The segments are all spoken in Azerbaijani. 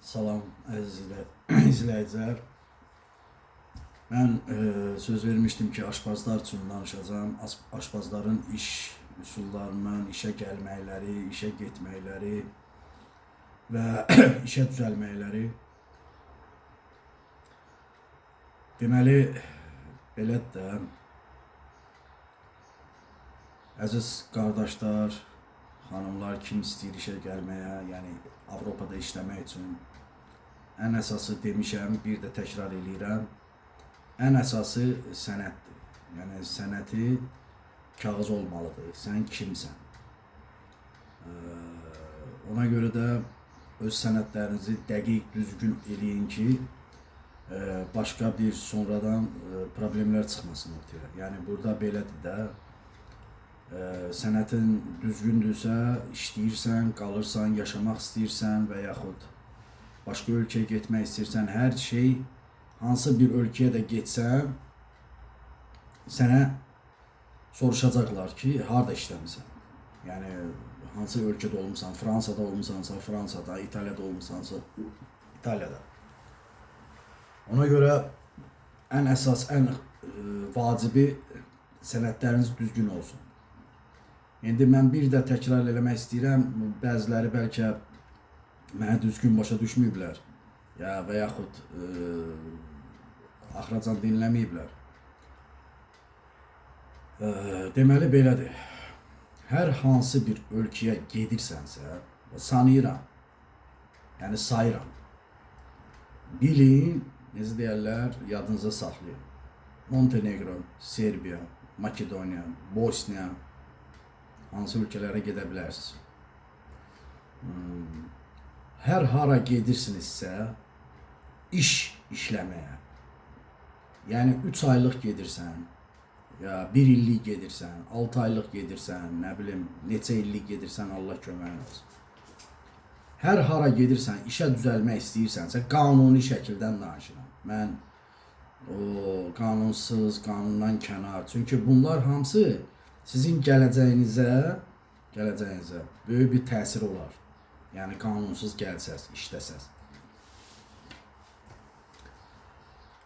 Salam əziz izləyicilər. Mən söz vermişdim ki, aşpazlar üçün danışacağım. Aşpazların iş üsullarından, işə gəlməkləri, işə getməkləri və işə düzəlməkləri. Deməli, belədir də, əziz qardaşlar, xanımlar, kim istəyir işə gəlməyə, yəni Avropada işləmək üçün ən əsası demişəm, bir də təkrar eləyirəm. Ən əsası sənəddir. Yəni sənəti kağız olmalıdır. Sən kimsən? Ona görə də öz sənədlərinizi dəqiq, düzgün eləyin ki, başqa bir sonradan problemlər çıxmasın ortaya. Yəni burada belədir də, sənətin düzgündürsə, işləyirsən, qalırsan, yaşamaq istəyirsən və yaxud başqa ölkəyə getmək istəyirsən, hər şey hansı bir ölkəyə də getsən, sənə soruşacaqlar ki, harda işləmirsən? Yəni hansı ölkədə olmusan, Fransada olmusansa, Fransada, İtaliyada olmusansa, İtaliyada. Ona görə ən əsas, ən vacibi sənədləriniz düzgün olsun. İndi mən bir də təkrar eləmək istəyirəm, bəziləri bəlkə mənə düzgün başa düşməyiblər və yaxud axıracan dinləməyiblər. Deməli belədir. Hər hansı bir ölkəyə gedirsənsə, sanıyıram, yəni sayıram. Bilin, necə deyərlər, yadınıza saxlayın. Montenegro, Serbiya, Makedoniya, Bosniya, hansı ölkələrə gedə bilərsiniz. Hər hara gedirsinizsə, işləməyə, yəni 3 aylıq gedirsən, ya 1 illik gedirsən, 6 aylıq gedirsən, nə bilim, neçə illik gedirsən, Allah köməyin olsun. Hər hara gedirsən, işə düzəlmək istəyirsənsə, qanuni şəkildən danışıram. Mən qanunsuz, qanundan kənar, çünki bunlar hamısı sizin gələcəyinizə böyük bir təsir olar. Yəni qanunsuz gəlsəz, işləsəz.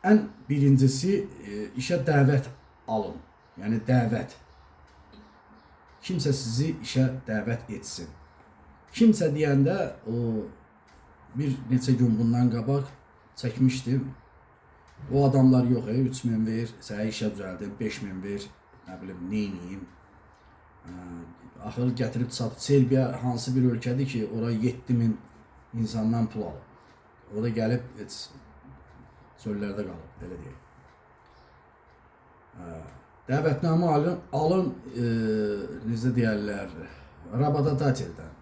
Ən birincisi, işə dəvət alın. Yəni dəvət. Kimsə sizi işə dəvət etsin. Kimsə deyəndə, bir neçə gün bundan qabaq çəkmişdim. O adamlar yox, 3000 ver, sənə işə düzəldim, 5000 ver, nə bilim, neyniyim. Axır gətirib çatdı. Serbiya hansı bir ölkədir ki, oraya 7000 insandan pul alıb. O da gəlib, çöllərdə qalıb, belə deyək. Dəvətnamə alın, necə deyərlər, rabotodateldən.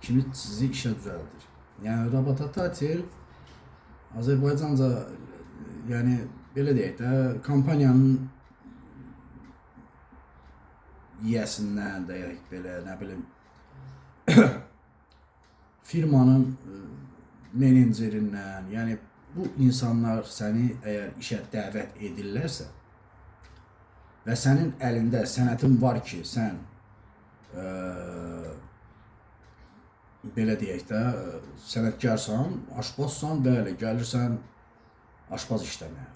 Kimi sizi işə düzəldir. Yəni, rabotodatel, Azərbaycanca, yəni, belə deyək də, kompaniyanın yiyəsindən, deyək belə, nə bilim, firmanın menecerindən, yəni bu insanlar səni əgər işə dəvət edirlərsə və sənin əlində sənətin var ki, sən belə deyək də, sənətkarsan, aşpazsan, bəli, gəlirsən aşpaz işləməyə.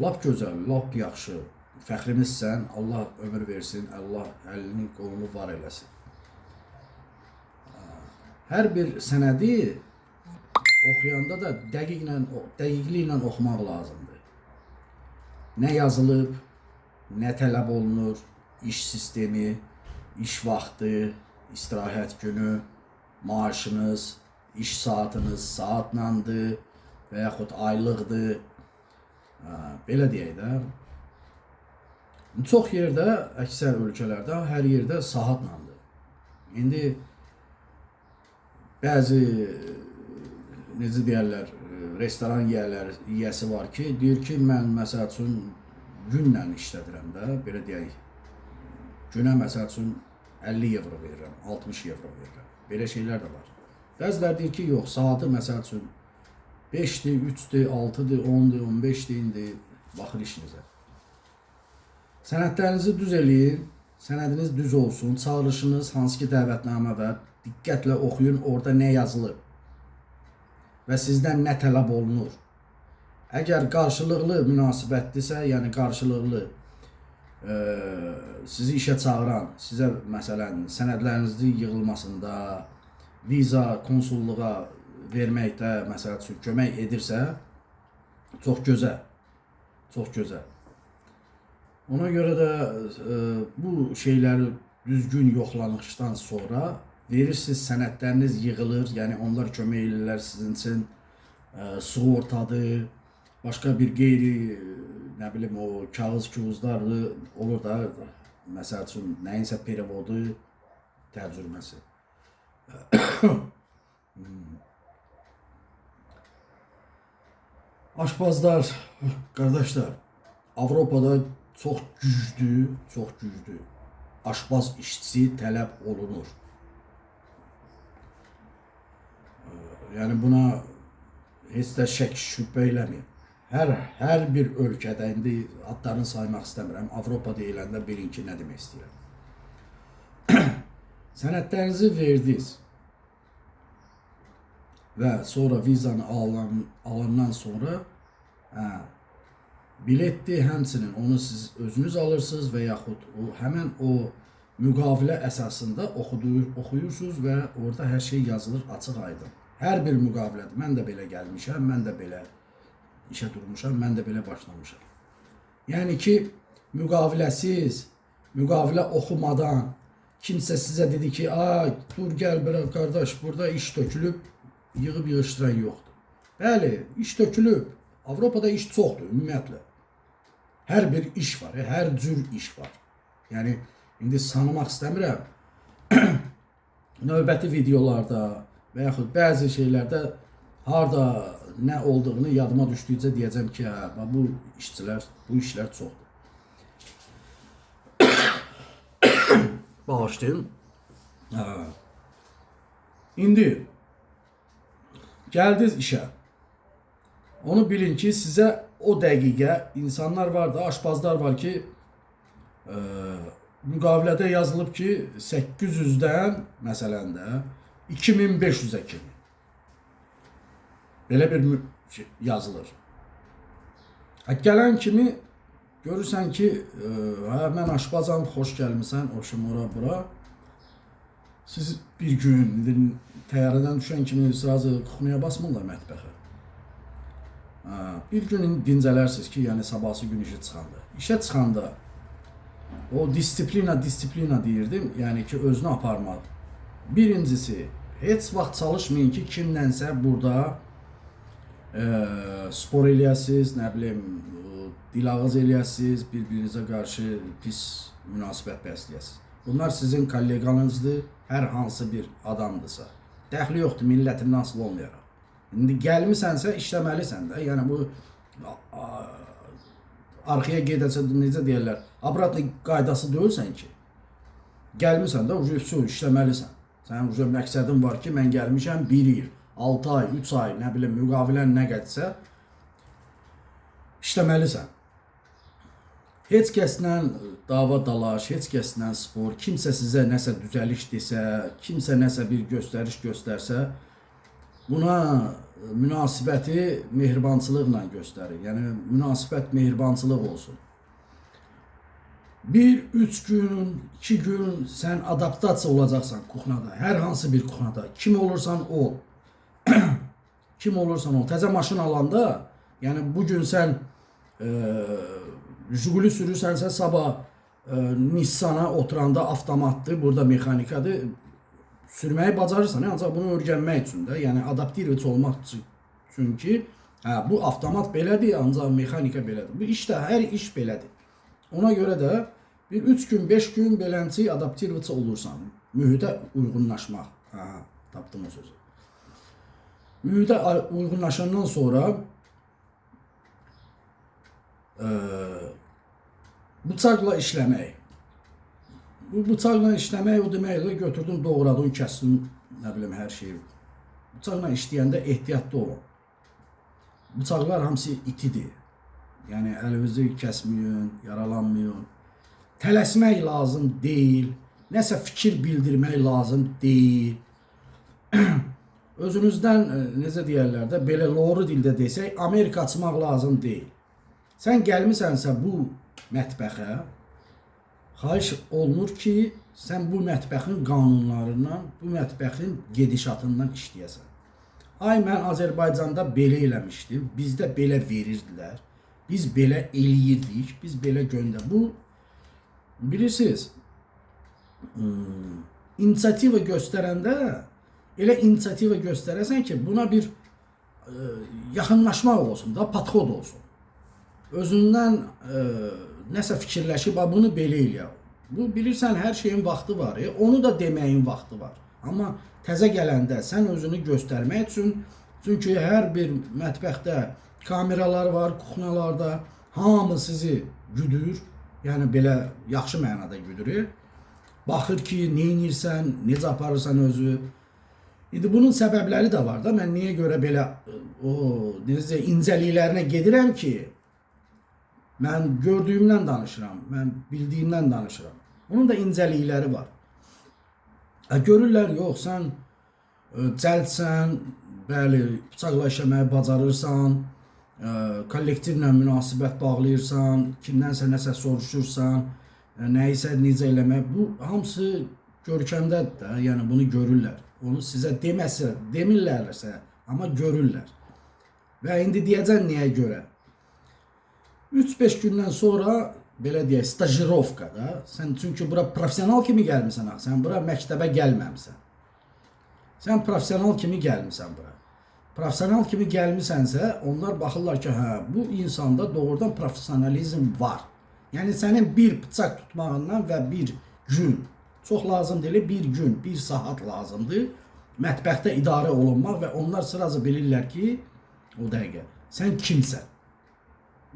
Lap gözəl, lap yaxşı. Fəxrimizsən, Allah ömür versin, Allah əlini, qolunu var eləsin. Hər bir sənədi oxuyanda da dəqiqliklə oxumaq lazımdır. Nə yazılıb, nə tələb olunur, iş sistemi, iş vaxtı, istirahət günü, maaşınız, iş saatınız saatlandır və yaxud aylıqdır. Belə deyək də. Çox yerdə, əksər ölkələrdə, hər yerdə saatlandır. İndi bəzi, necə deyərlər, restoran yiyəsi var ki, deyir ki, mən məsəl üçün günlə işlədirəm də, belə deyək, günə məsəl üçün 50 evro verirəm, 60 evro verirəm. Belə şeylər də var. Bəzilər deyir ki, yox, saatı məsəl üçün 5-dir, 3-dir, 6-dir, 10-dir, 15-dir, indi baxır işinizə. Sənədlərinizi düz eləyin, sənədiniz düz olsun, çağırışınız hansı ki dəvətnamə və diqqətlə oxuyun, orada nə yazılıb. və sizdən nə tələb olunur. Əgər qarşılıqlı münasibətdirsə, yəni qarşılıqlı sizi işə çağıran, sizə məsələn sənədlərinizin yığılmasında, viza, konsulluğa verməkdə məsəl üçün kömək edirsə, çox gözəl. Çox gözəl. Ona görə də bu şeyləri düzgün yoxlanışdan sonra verirsiniz, sənədləriniz yığılır, yəni onlar kömək edirlər sizin üçün, sığortadır, başqa bir qeyri, nə bilim o kağız-küğüzlardır, olur da, məsəl üçün nəyinsə perivodu, tərcüməsi. Aşpazlar, qardaşlar, Avropada çox güclü aşpaz işçisi tələb olunur. Yəni buna heç də şək şübhə eləməyin. Hər bir ölkədə, indi adlarını saymaq istəmirəm, Avropa deyiləndə bilin ki, nə demək istəyirəm. Sənədlərinizi verdiniz və sonra vizanı alandan sonra biletdir, həmçinin onu siz özünüz alırsınız və yaxud həmən o müqavilə əsasında oxuyursunuz və orada hər şey yazılır açıq aydın. Hər bir müqavilədir. Mən də belə gəlmişəm, mən də belə işə durmuşam, mən də belə başlamışam. Yəni ki, müqaviləsiz, müqavilə oxumadan kimsə sizə dedi ki, dur gəl bura qardaş, burada iş tökülüb, yığıb yığışdıran yoxdur. Bəli, iş tökülüb. Avropada iş çoxdur, ümumiyyətlə. Hər bir iş var, hər cür iş var. Yəni, indi sanımaq istəmirəm. Növbəti videolarda və yaxud bəzi şeylərdə harda nə olduğunu yadıma düşdükcə deyəcəm ki, bu işlər çoxdur. Bağışlayın. İndi gəldiniz işə. Onu bilin ki, sizə o dəqiqə insanlar var da, aşpazlar var ki, müqavilədə yazılıb ki, 800-dən məsələn də 2500-ə kimi. Belə bir yazılır. Gələn kimi görürsən ki, mən aşpazam, xoş gəlmişsən, oşum ora bura. Siz bir gün təyyarədən düşən kimi sırası kuxunuya basmırlar mətbəxə. Bir gün dincələrsiniz ki, yəni sabahsı gün işə çıxanda. İşə çıxanda o disiplina deyirdim, yəni ki, özünü aparmaq. Birincisi, heç vaxt çalışmayın ki, kimlənsə burada spor eləyəsiniz, nə bilim, dilağız eləyəsiniz, bir-birinizə qarşı pis münasibət bəsləyəsiniz. Bunlar sizin kolleganızdır, hər hansı bir adamdırsa. Dəxli yoxdur, millətindən asılı olmayaraq. İndi gəlmisənsə, işləməlisən də. Yəni bu arxaya gedəsə, necə deyərlər, obratlı qaydası deyilsən ki, gəlmisən də, işləməlisən. Sənin məqsədin var ki, mən gəlmişəm 1 il, 6 ay, 3 ay, nə bilim, müqavilən nə qədsə, işləməlisən. Heç kəslə dava dalaş, heç kəslə spor, kimsə sizə nəsə düzəliş desə, kimsə nəsə bir göstəriş göstərsə, buna münasibəti mehribançılıqla göstərir. Yəni, münasibət mehribançılıq olsun. 1-3 gün, 2 gün sən adaptasiya olacaqsan kuxnada, hər hansı bir kuxnada. Kim olursan ol. Kim olursan ol. Təzə maşın alanda, yəni bugün sən Jiguli sürürsənsə, sabah Nissan'a oturanda avtomatdır, burada mexanikadır. Sürməyi bacarırsan, ancaq bunu öyrənmək üçün də, yəni adaptiv olmaq üçün ki, bu avtomat belədir, ancaq mexanika belədir. Bu iş də, hər iş belədir. Ona görə də bir 3 gün, 5 gün belənçi adaptiv olursan, mühitə uyğunlaşmaq. Tapdım o sözü. Mühitə uyğunlaşandan sonra bıçaqla işləmək. Bu bıçaqla işləmək o deməkdir, götürdün, doğradın, kəsdin, nə bilim, hər şeyi. Bıçaqla işləyəndə ehtiyatlı olun. Bıçaqlar hamısı itidir. Yəni, əlinizi kəsməyin, yaralanmayın. Tələsmək lazım deyil. Nəsə fikir bildirmək lazım deyil. özünüzdən necə deyərlər də, belə loru dildə desək, Amerika açmaq lazım deyil. Sən gəlmisənsə bu mətbəxə, xahiş olunur ki, sən bu mətbəxin qanunlarından, bu mətbəxin gedişatından işləyəsən. Ay, mən Azərbaycanda belə eləmişdim, bizdə belə verirdilər, biz belə eləyirdik, biz belə göndər. Bu, bilirsiniz, inisiativa göstərəndə, elə inisiativa göstərəsən ki, buna bir yaxınlaşmaq olsun da, podxod olsun. Özündən nəsə fikirləşib, bunu belə eləyək. Bu, bilirsən, hər şeyin vaxtı var, onu da deməyin vaxtı var. Amma təzə gələndə sən özünü göstərmək üçün, çünki hər bir mətbəxdə kameralar var, kuxnalarda, hamı sizi güdür, yəni belə yaxşı mənada güdür. Baxır ki, nə edirsən, necə aparırsan özü. İndi bunun səbəbləri də var da, mən niyə görə belə necə incəliklərinə gedirəm ki, mən gördüyümdən danışıram, mən bildiyimdən danışıram. Onun da incəlikləri var. Görürlər, yox, sən cəldsən, bəli, bıçaqla işləməyi bacarırsan, kollektivlə münasibət bağlayırsan, kimdənsə nəsə soruşursan, nəyisə necə eləmək. Bu, hamısı görkəmdədir də, yəni bunu görürlər. Onu sizə deməsə, demirlərsə, amma görürlər. Və indi deyəcəm niyə görə. 3-5 gündən sonra, belə deyək, stajirovkada, sən çünki bura profesional kimi gəlmirsən, sən bura məktəbə gəlməmisən. Sən profesional kimi gəlmirsən bura. Profesional kimi gəlmisənsə, onlar baxırlar ki, hə, bu insanda doğrudan profesionalizm var. Yəni, sənin bir bıçaq tutmağından və bir gün, çox lazım deyil, bir gün, bir saat lazımdır, mətbəxdə idarə olunmaq və onlar sıracı bilirlər ki, o dəqiqə, sən kimsən?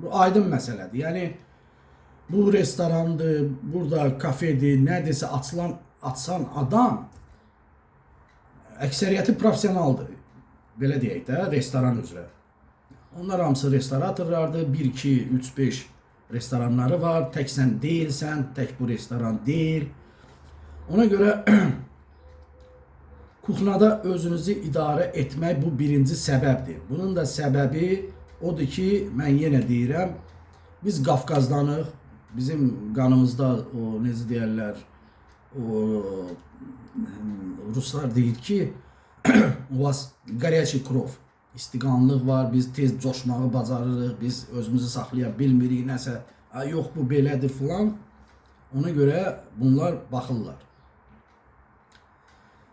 Bu aydın məsələdir. Yəni, bu restorandır, burada kafedir, nədirsə açsan adam, əksəriyyəti profesionaldır. Belə deyək də, restoran üzrə. Onlar hamısı restoratorlardır, 1, 2, 3, 5 restoranları var, tək sən deyilsən, tək bu restoran deyil. Ona görə kuxnada özünüzü idarə etmək bu birinci səbəbdir. Bunun da səbəbi odur ki, mən yenə deyirəm, biz Qafqazdanıq, bizim qanımızda o, necə deyərlər, o, Ruslar deyir ki, u vas горячий krov, istiqanlıq var, biz tez coşmağı bacarırıq, biz özümüzü saxlaya bilmirik, nəsə, yox bu belədir filan. Ona görə bunlar baxırlar.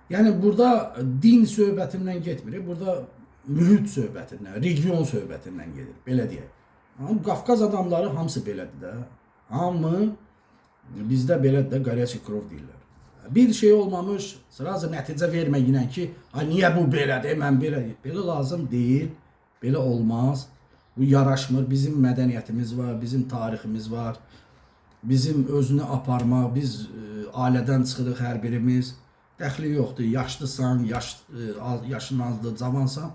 Yəni, burada din söhbətindən getmir, burada mühit söhbətindən, region söhbətindən gedir, belə deyək. Amma Qafqaz adamları hamısı belədir də. Hamı bizdə belədir də, горячий krov deyirlər. Bir şey olmamış, sırası nəticə verməyinə ki, niyə bu belədir, mən belə deyil. Belə lazım deyil, belə olmaz. Bu yaraşmır, bizim mədəniyyətimiz var, bizim tariximiz var. Bizim özünü aparmaq, biz ailədən çıxırıq hər birimiz. Dəxli yoxdur, yaşlısan, yaşın azdır, cavansan.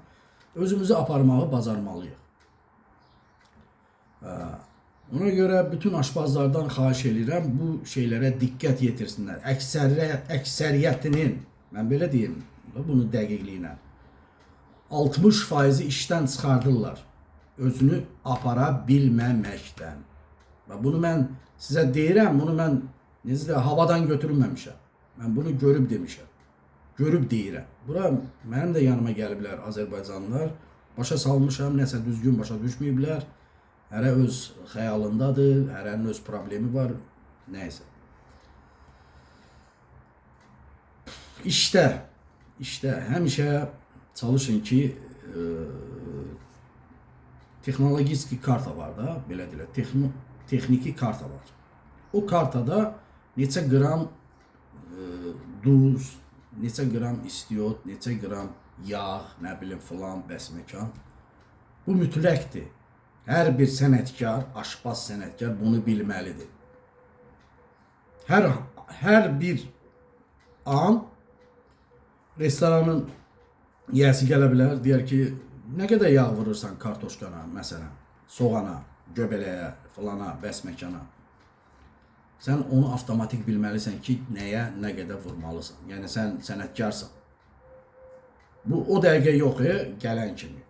Özümüzü aparmağı bacarmalıyıq. Ona görə bütün aşpazlardan xahiş edirəm, bu şeylərə diqqət yetirsinlər. Əksəriyyətinin, mən belə deyim, bunu dəqiqliyinə, 60% işdən çıxardırlar. Özünü apara bilməməkdən. Bunu mən sizə deyirəm, bunu mən havadan götürməmişəm. Mən bunu görüb demişəm. Görüb deyirəm. Bura mənim də yanıma gəliblər Azərbaycanlılar. Başa salmışam, nəsə düzgün başa düşməyiblər. Hərə öz xəyalındadır, hərənin öz problemi var, nəysə. İşdə həmişə çalışın ki, texnologiki karta var da, belə deyilər, texniki karta var. O kartada neçə qram duz, neçə qram istiot, neçə qram yağ, nə bilim filan, bəsməkan. Bu mütləqdir. Hər bir sənətkar, aşpaz sənətkar bunu bilməlidir. Hər bir an restoranın yiyəsi gələ bilər, deyər ki, nə qədər yağ vurursan kartoşkana, məsələn, soğana, göbələyə, filana, bəsməkana. Sən onu avtomatik bilməlisən ki, nəyə, nə qədər vurmalısan. Yəni, sən sənətkarsan. Bu o dəqiqə yox, gələn kimi.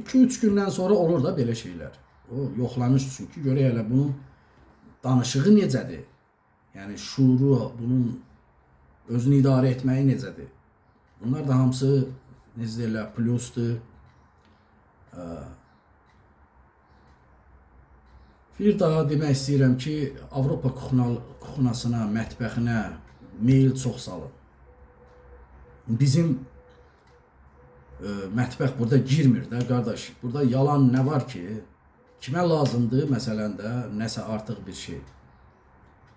2-3 gündən sonra olur da belə şeylər. O yoxlanış çünki görək elə bunun danışığı necədir? Yəni şuuru, bunun özünü idarə etməyi necədir? Bunlar da hamısı necə deyirlər, plusdur. Bir daha demək istəyirəm ki, Avropa kuxnasına, mətbəxinə meyil çox salın. Bizim mətbəx burada girmir də qardaş. Burada yalan nə var ki, kimə lazımdır məsələn də nəsə artıq bir şey.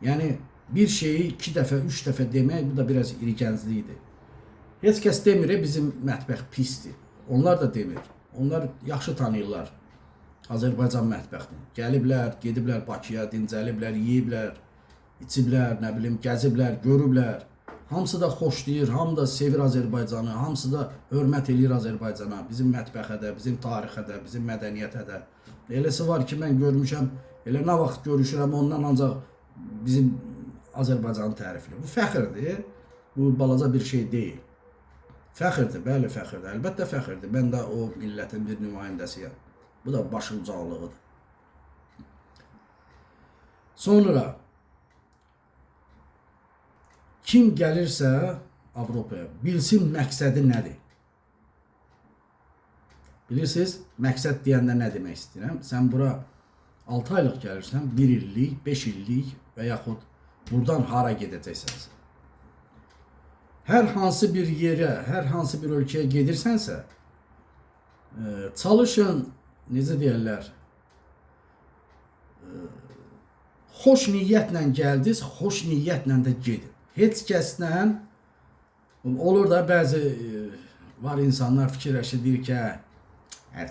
Yəni bir şeyi 2 dəfə, 3 dəfə demək bu da biraz irigənclikdir. Heç kəs demir bizim mətbəx pisdir. Onlar da demir. Onlar yaxşı tanıyırlar Azərbaycan mətbəxini. Gəliblər, gediblər Bakıya, dincəliblər, yeyiblər, içiblər, nə bilim, gəziblər, görüblər. Hamısı da xoşlayır, hamı da sevir Azərbaycanı, hamısı da hörmət eləyir Azərbaycana, bizim mətbəxə də, bizim tarixə də, bizim mədəniyyətə də. Eləsi var ki, mən görmüşəm, elə nə vaxt görüşürəm, ondan ancaq bizim Azərbaycanı tərifli. Bu fəxirdir, bu balaca bir şey deyil. Fəxirdir, bəli fəxirdir, əlbəttə fəxirdir. Mən də o millətin bir nümayəndəsiyəm. Bu da başın ucaqlığıdır. Sonra kim gəlirsə Avropaya bilsin məqsədi nədir? Bilirsiniz, məqsəd deyəndə nə demək istəyirəm? Sən bura 6 aylıq gəlirsən, 1 illik, 5 illik və yaxud buradan hara gedəcəksən? Hər hansı bir yerə, hər hansı bir ölkəyə gedirsənsə, çalışın, necə deyərlər, xoş niyyətlə gəldiniz, xoş niyyətlə də gedin. Heç kəslə olur da bəzi var insanlar fikirləşir, deyir ki,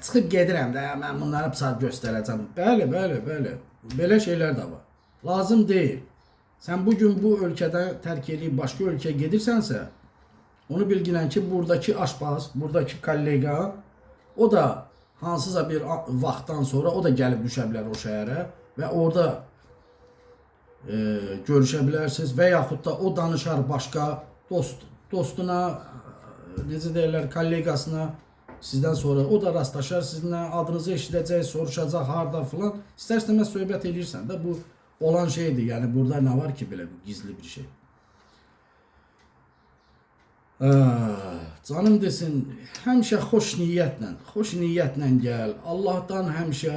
çıxıb gedirəm də, mən bunları saat göstərəcəm. Bəli, bəli, bəli. Belə şeylər də var. Lazım deyil. Sən bugün bu ölkədə tərk edib başqa ölkəyə gedirsənsə, onu bilginən ki, buradakı aşpaz, buradakı kollega, o da hansısa bir vaxtdan sonra o da gəlib düşə bilər o şəhərə və orada görüşə bilərsiniz və yaxud da o danışar başqa dostuna, necə deyirlər, kollegasına, sizdən sonra o da rastlaşar, sizinlə adınızı eşidəcək, soruşacaq, harda filan. İstər-istəməz söhbət edirsən də, bu olan şeydir. Yəni burada nə var ki, belə gizli bir şey. Canım desin, həmişə xoş niyyətlə gəl. Allahdan həmişə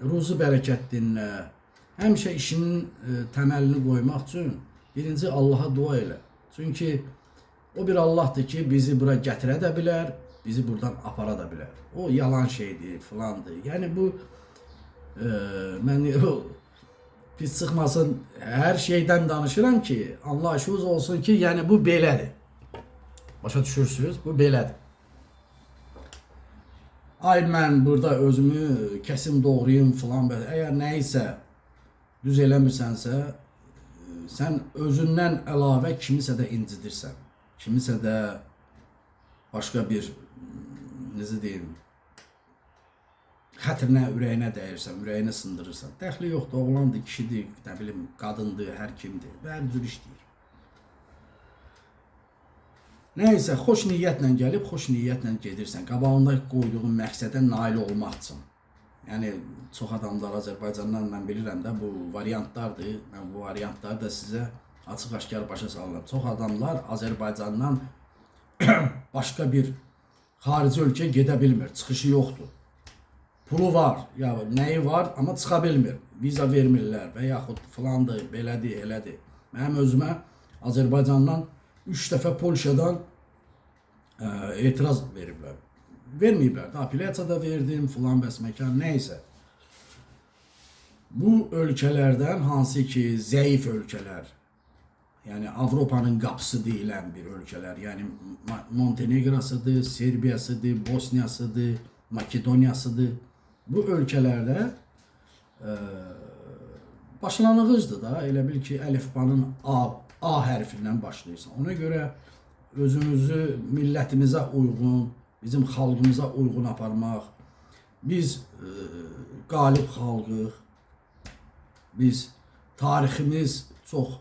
ruzu bərəkət dinlə. Həmişə işinin təməlini qoymaq üçün birinci Allaha dua elə. Çünki o bir Allahdır ki, bizi bura gətirə də bilər, bizi buradan apara da bilər. O yalan şeydir, filandır. Yəni bu, mən pis çıxmasın, hər şeydən danışıram ki, anlayışınız olsun ki, yəni bu belədir. Başa düşürsünüz, bu belədir. Ay mən burada özümü kəsim doğrayım filan, əgər nə isə düz eləmirsənsə, sən özündən əlavə kimisə də incidirsən. Kimisə də başqa bir, necə deyim, xətrinə, ürəyinə dəyirsən, ürəyini sındırırsan. Dəxli yoxdur, oğlandır, kişidir, nə bilim, qadındır, hər kimdir və hər cür işləyir. Nəysə, xoş niyyətlə gəlib, xoş niyyətlə gedirsən. Qabağında qoyduğun məqsədə nail olmaq üçün. Yəni, çox adamlar Azərbaycandan mən bilirəm də, bu variantlardır. Mən bu variantları da sizə açıq-aşkar başa salıram. Çox adamlar Azərbaycandan başqa bir xarici ölkəyə gedə bilmir, çıxışı yoxdur. Pulu var, ya nəyi var, amma çıxa bilmir. Viza vermirlər və yaxud filandır, belədir, elədir. Mənim özümə Azərbaycandan 3 dəfə Polşadan etiraz veriblər. Verməyiblər, apellyasiyada verdim, filan bəs məkan, nəysə. Bu ölkələrdən hansı ki, zəif ölkələr, yəni Avropanın qapısı deyilən bir ölkələr, yəni Montenegrasıdır, Serbiyasıdır, Bosniyasıdır, Makedoniyasıdır. Bu ölkələrdə başlanğıcdır da, elə bil ki, əlifbanın A hərfindən başlayırsan. Ona görə özünüzü millətimizə uyğun, bizim xalqımıza uyğun aparmaq. Biz qalib xalqıq. Biz tariximiz çox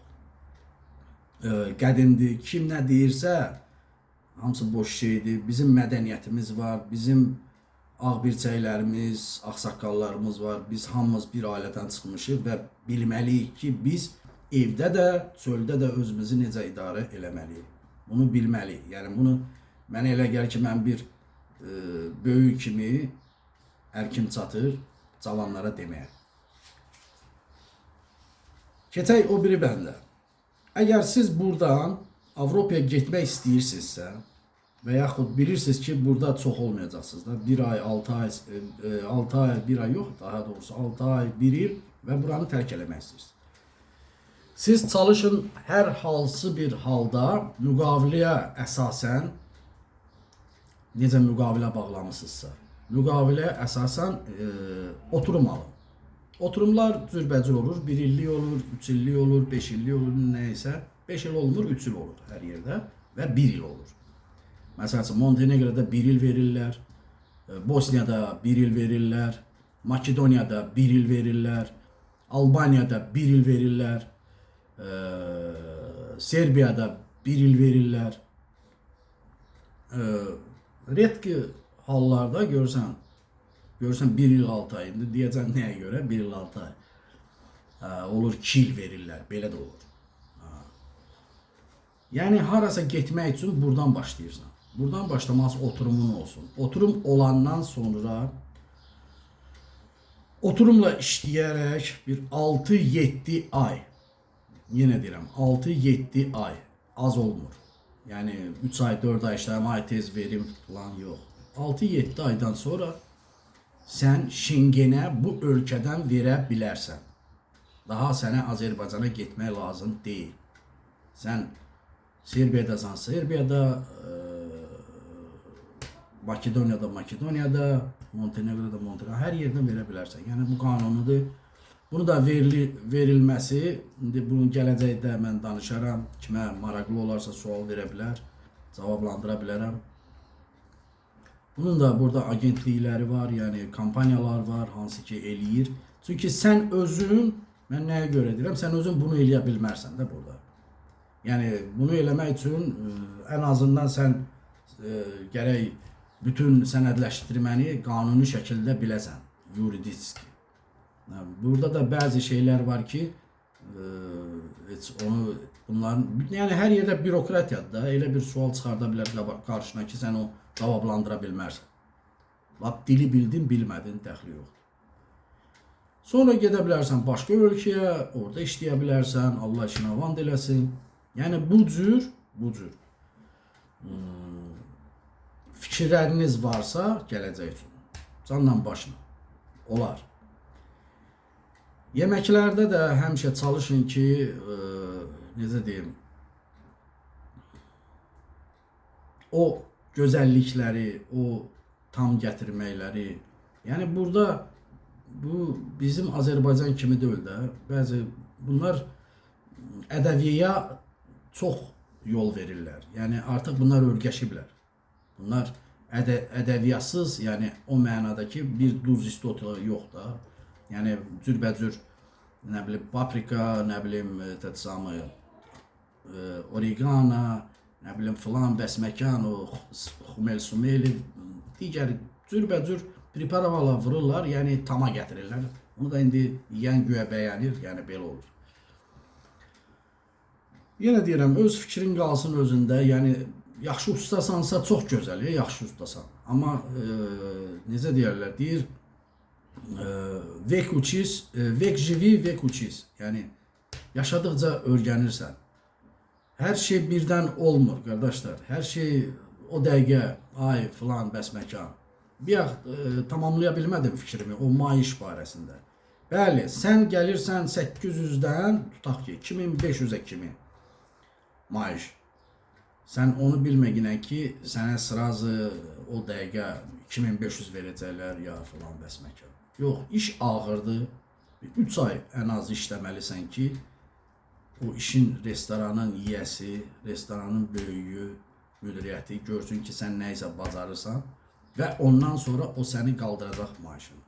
qədimdir. Kim nə deyirsə, hamısı boş şeydir. Bizim mədəniyyətimiz var, bizim ağbirçəklərimiz, ağsaqqallarımız var. Biz hamımız bir ailədən çıxmışıq və bilməliyik ki, biz evdə də, çöldə də özümüzü necə idarə eləməliyik. Bunu bilməliyik. Yəni bunu mənə elə gəlir ki, mən bir böyük kimi ərkim çatır cavanlara deməyə. Keçək o biri bəndə. Əgər siz buradan Avropaya getmək istəyirsinizsə və yaxud bilirsiniz ki, burada çox olmayacaqsınız da, 1 ay, 6 ay, 6 ay, 1 ay yox, daha doğrusu 6 ay, 1 il və buranı tərk eləmək istəyirsiniz. Siz çalışın hər hansı bir halda müqaviləyə əsasən, necə müqavilə bağlamısınızsa, müqaviləyə əsasən oturum alın. Oturumlar cürbəcür olur, 1 illik olur, 3 illik olur, 5 illik olur, nəysə. 5 il olmur, 3 il olur hər yerdə və 1 il olur. Məsələn, Montenegroda 1 il verirlər, Bosniyada 1 il verirlər, Makedoniyada 1 il verirlər, Albaniyada 1 il verirlər, Serbiyada 1 il verirlər. Redki hallarda görsən 1 il 6 ay, indi deyəcəm nəyə görə 1 il 6 ay. Olur 2 il verirlər, belə də olur. Yəni harasa getmək üçün buradan başlayırsan. Buradan başlaması oturumun olsun. Oturum olandan sonra oturumla işləyərək bir 6-7 ay, yenə deyirəm 6-7 ay az olmur. Yəni 3 ay, 4 ay işləyəm, ay tez verim falan yox. 6-7 aydan sonra sən Şengenə bu ölkədən verə bilərsən. Daha sənə Azərbaycana getmək lazım deyil. Sən Serbiyadasan, Serbiyada, Makedoniyada, Montenegroda, hər yerdən verə bilərsən. Yəni bu qanunudur. Bunu da verilməsi, indi bunun gələcəkdə mən danışaram. Kimə maraqlı olarsa sual verə bilər, cavablandıra bilərəm. Bunun da burada agentlikləri var, yəni kampaniyalar var, hansı ki eləyir. Çünki sən özün, mən nəyə görə deyirəm, sən özün bunu eləyə bilmərsən də burada. Yəni bunu eləmək üçün ən azından sən gərək bütün sənədləşdirməni qanuni şəkildə biləsən, yuridiki. Burada da bəzi şeylər var ki, bunların, yəni hər yerdə bürokratiyadır da, elə bir sual çıxarda bilər qarşına ki, sən o cavablandıra bilmərsən. Lap dili bildin, bilmədin, dəxli yoxdur. Sonra gedə bilərsən başqa ölkəyə, orada işləyə bilərsən, Allah işinə vand eləsin. Yəni bu cür fikirləriniz varsa gələcək üçün, canla başla, olar. Yeməklərdə də həmişə çalışın ki, necə deyim, o gözəllikləri, o tam gətirməkləri, yəni burada bu bizim Azərbaycan kimi deyil də, bəzi bunlar ədəviyyəyə çox yol verirlər. Yəni artıq bunlar örgəşiblər. Bunlar ədəviyyətsız, yəni o mənadakı bir duz istotu yox da. Yəni cürbəcür, nə bilim, paprika, nə bilim, təsamı, oregano, nə bilim, filan, bəsməkan, xumel sumeli, digər cürbəcür preparavalar vururlar, yəni tama gətirirlər. Onu da indi yiyən güya bəyənir, yəni belə olur. Yenə deyirəm, öz fikrin qalsın özündə, yəni yaxşı ustasansa çox gözəl, yaxşı ustasan. Amma necə deyirlər, deyir, vek uçis, vek jivi, vek uçis. Yəni yaşadıqca öyrənirsən. Hər şey birdən olmur, qardaşlar. Hər şey o dəqiqə, ay, filan, bəsməkan. Bir tamamlaya bilmədim fikrimi o maaş barəsində. Bəli, sən gəlirsən 800-dən, tutaq ki, 2500-ə kimi maaş. Sən onu bilməyinə ki, sənə sırazı o dəqiqə 2500 verəcəklər ya filan bəsməkan. Yox, iş ağırdır. 3 ay ən az işləməlisən ki, o işin restoranın yiyəsi, restoranın böyüyü, müdiriyyəti görsün ki, sən nə isə bacarırsan və ondan sonra o səni qaldıracaq maaşını.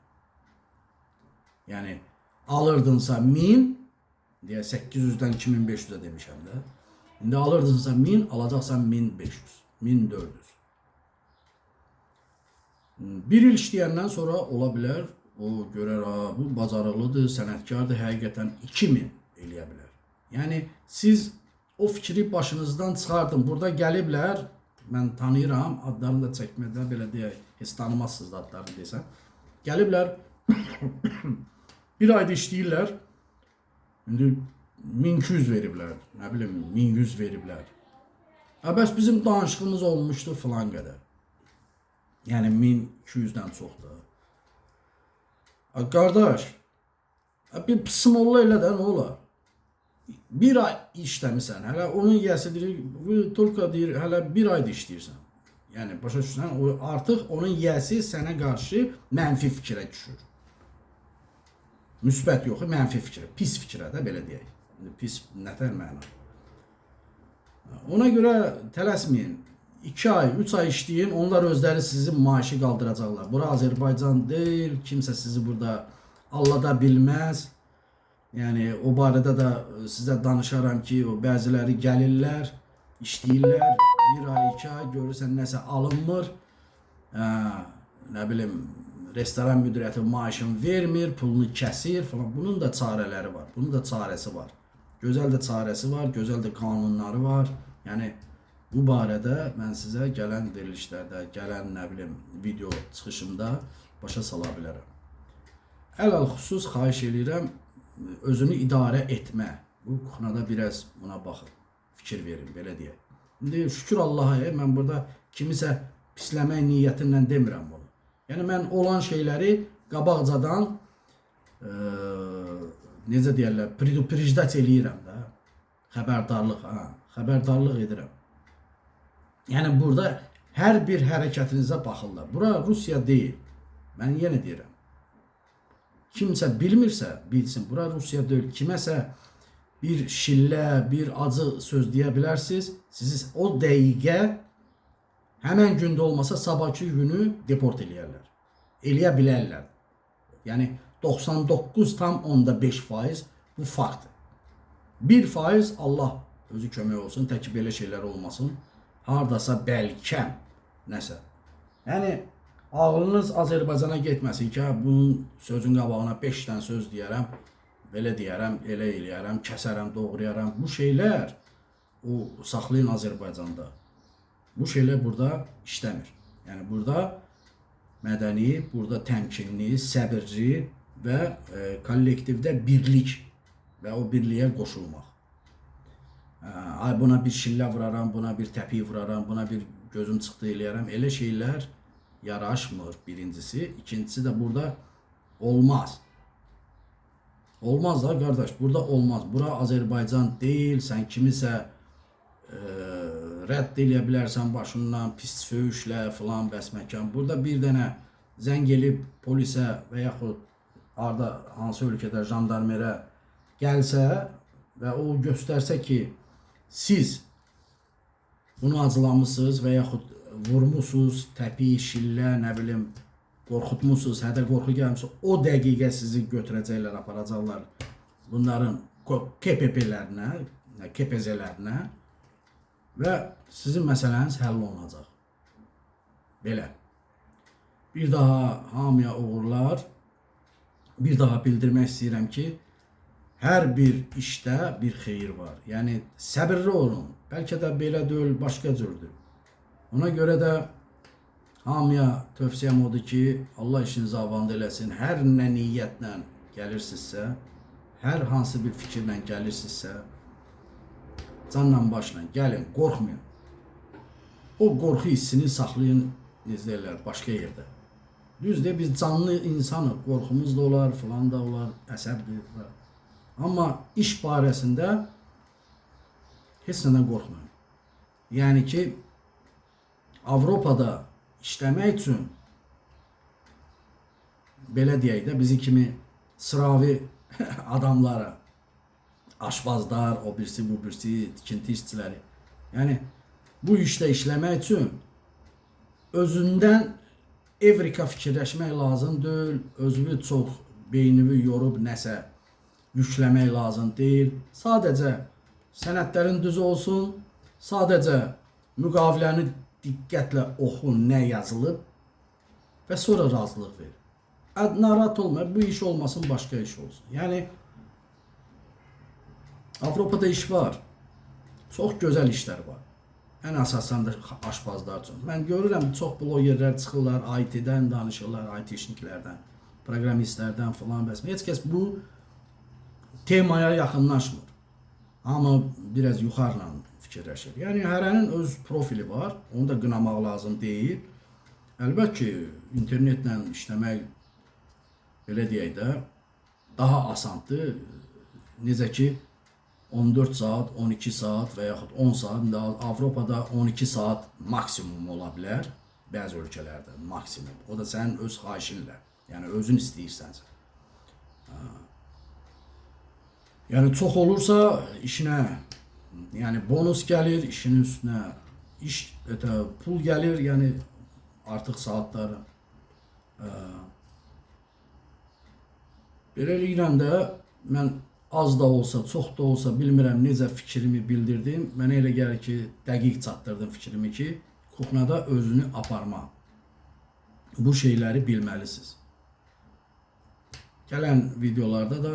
Yəni alırdınsa 1000, deyək 800-dən 2500-ə demişəm də. İndi alırdınsa 1000, alacaqsan 1500. 1400. Bir il işləyəndən sonra ola bilər, o görər, bu bacarıqlıdır, sənətkardır, həqiqətən 2000 eləyə bilər. Yəni siz o fikri başınızdan çıxardın. Burada gəliblər, mən tanıyıram, adlarını da çəkmədə belə deyək, heç tanımazsınız adlarını desəm. Gəliblər, bir ayda işləyirlər, indi 1200 veriblər, nə bilim 1100 veriblər. Bəs bizim danışığımız olmuşdu filan qədər. Yəni 1200-dən çoxdur. Qardaş, bir pısmolla elə də nə olar? Bir ay işləmirsən, hələ onun yiyəsi deyir, Tulka deyir, hələ bir ayda işləyirsən. Yəni başa düşürsən, artıq onun yiyəsi sənə qarşı mənfi fikrə düşür. Müsbət yox, mənfi fikrə, pis fikrə də belə deyək. Pis nətər məna. Ona görə tələsməyin. 2 ay, 3 ay işləyin, onlar özləri sizin maaşı qaldıracaqlar. Bura Azərbaycan deyil, kimsə sizi burada allada bilməz. Yəni o barədə də sizə danışaram ki, o bəziləri gəlirlər, işləyirlər, 1 ay, 2 ay görürsən nəsə alınmır. Nə bilim, restoran müdiriyyəti maaşını vermir, pulunu kəsir falan. Bunun da çarələri var, bunun da çarəsi var. Gözəl də çarəsi var, gözəl də qanunları var. Yəni bu barədə mən sizə gələn verilişlərdə, gələn nə bilim video çıxışımda başa sala bilərəm. Ələlxüsus xahiş edirəm, özünü idarə etmə. Bu kuxnada biraz buna baxın, fikir verin, belə deyək. İndi şükür Allaha, mən burada kimisə pisləmək niyyətindən demirəm bunu. Yəni mən olan şeyləri qabaqcadan necə deyərlər, preduprijdat eləyirəm də. Xəbərdarlıq edirəm. Yəni burada hər bir hərəkətinizə baxırlar. Bura Rusiya deyil. Mən yenə deyirəm. Kimsə bilmirsə, bilsin. Bura Rusiya deyil. Kiməsə bir şillə, bir acı söz deyə bilərsiniz. Sizi o dəqiqə həmən gündə olmasa sabahki günü deport eləyərlər. Eləyə bilərlər. Yəni 99,5% bu faktdır. 1% Allah özü kömək olsun, tək ki belə şeylər olmasın. Hardasa bəlkə nəsə. Yəni ağlınız Azərbaycana getməsin ki, bunun sözün qabağına 5 dənə söz deyərəm, belə deyərəm, elə eləyərəm, kəsərəm, doğrayaram. Bu şeylər o saxlayın Azərbaycanda. Bu şeylər burada işləmir. Yəni burada mədəni, burada təmkinli, səbirli və kollektivdə birlik və o birliyə qoşulmaq. Ay buna bir şillə vuraram, buna bir təpiy vuraram, buna bir gözüm çıxdı eləyərəm. Elə şeylər yaraşmır birincisi. İkincisi də burada olmaz. Olmaz da qardaş, burada olmaz. Bura Azərbaycan deyil, sən kimisə rədd eləyə bilərsən başından, pis söyüşlə filan bəsməkan. Burada bir dənə zəng elib polisə və yaxud hansı ölkədə jandarmerə gəlsə və o göstərsə ki, siz bunu acılamışsınız və yaxud vurmuşsunuz, təpiy, şillə, nə bilim, qorxutmuşsunuz, hədə qorxu gəlmişsə, o dəqiqə sizi götürəcəklər, aparacaqlar bunların KPP-lərinə, KPZ-lərinə və sizin məsələniz həll olunacaq. Belə. Bir daha hamıya uğurlar. Bir daha bildirmək istəyirəm ki, hər bir işdə bir xeyir var. Yəni səbirli olun. Bəlkə də belə deyil, başqa cürdür. Ona görə də hamıya tövsiyəm odur ki, Allah işinizi avand eləsin. Hər nə niyyətlə gəlirsinizsə, hər hansı bir fikirlə gəlirsinizsə, canla başla gəlin, qorxmayın. O qorxu hissini saxlayın, necə deyirlər, başqa yerdə. Düzdür, biz canlı insanıq, qorxumuz da olar, filan da olar, əsəbdir. Amma iş barəsində heç nədən qorxmayın. Yəni ki, Avropada işləmək üçün belə deyək də bizi kimi sıravi adamlara, aşbazlar, o birisi, bu birisi, tikinti işçiləri. Yəni bu işdə işləmək üçün özündən evrika fikirləşmək lazım deyil, özünü çox beynini yorub nəsə yükləmək lazım deyil. Sadəcə sənədlərin düz olsun, sadəcə müqaviləni diqqətlə oxu nə yazılıb və sonra razılıq ver. Narahat olma, bu iş olmasın, başqa iş olsun. Yəni Avropada iş var. Çox gözəl işlər var. Ən əsasən də aşpazlar üçün. Mən görürəm, çox blogerlər çıxırlar, IT-dən danışırlar, IT işniklərdən, proqramistlərdən falan bəs. Heç kəs bu temaya yaxınlaşmır. Amma biraz yuxarıla fikirləşir. Yəni hərənin öz profili var, onu da qınamaq lazım deyil. Əlbəttə ki, internetlə işləmək belə deyək də daha asandır. Necə ki 14 saat, 12 saat və yaxud 10 saat, Avropada 12 saat maksimum ola bilər. Bəzi ölkələrdə maksimum. O da sənin öz xahişinlə. Yəni özün istəyirsənsə. Yəni çox olursa işinə, yəni bonus gəlir, işinin üstünə pul gəlir, yəni artıq saatları. Beləliklə də mən az da olsa, çox da olsa bilmirəm necə fikrimi bildirdim. Mənə elə gəlir ki, dəqiq çatdırdım fikrimi ki, kuxnada özünü aparma. Bu şeyləri bilməlisiniz. Gələn videolarda da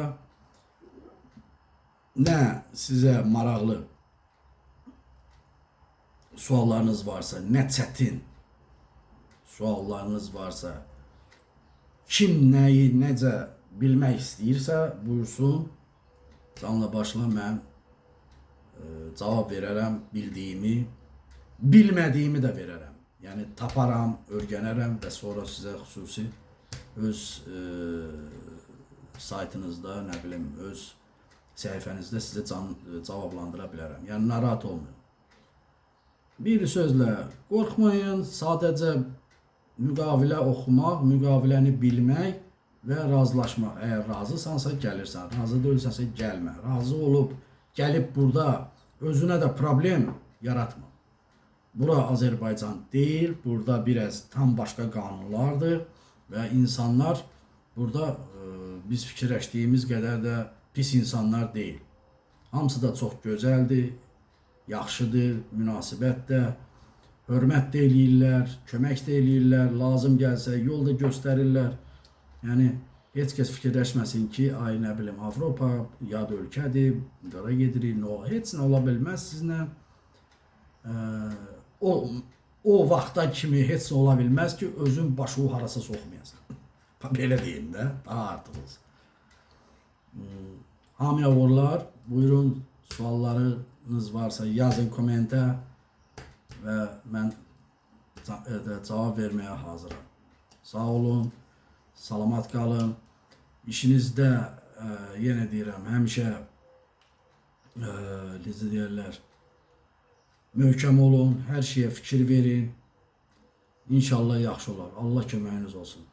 nə sizə maraqlı suallarınız varsa, nə çətin suallarınız varsa, kim nəyi necə bilmək istəyirsə buyursun. Canla başla mən cavab verərəm, bildiyimi, bilmədiyimi də verərəm. Yəni taparam, öyrənərəm və sonra sizə xüsusi öz saytınızda, nə bilim, öz səhifənizdə sizə cavablandıra bilərəm. Yəni narahat olmayın. Bir sözlə qorxmayın, sadəcə müqavilə oxumaq, müqaviləni bilmək və razılaşmaq. Əgər razısansa gəlirsən, razı deyilsənsə gəlmə. Razı olub, gəlib burada özünə də problem yaratma. Bura Azərbaycan deyil, burada biraz tam başqa qanunlardır və insanlar burada biz fikirləşdiyimiz qədər də pis insanlar deyil. Hamısı da çox gözəldir, yaxşıdır, münasibət də, hörmət də eləyirlər, kömək də eləyirlər, lazım gəlsə yol da göstərirlər. Yəni heç kəs fikirləşməsin ki, ay nə bilim Avropa yad ölkədir, qara gedirik, heç nə ola bilməz sizlə. O vaxta kimi heç nə ola bilməz ki, özün başı harasa soxmayasan. Belə deyim də, daha artıq olsun. Hamıya uğurlar, buyurun, suallarınız varsa yazın komentə və mən cavab verməyə hazıram. Sağ olun. Salamat qalın. İşinizdə yenə deyirəm, həmişə necə deyirlər, möhkəm olun, hər şeyə fikir verin. İnşallah yaxşı olar. Allah köməyiniz olsun.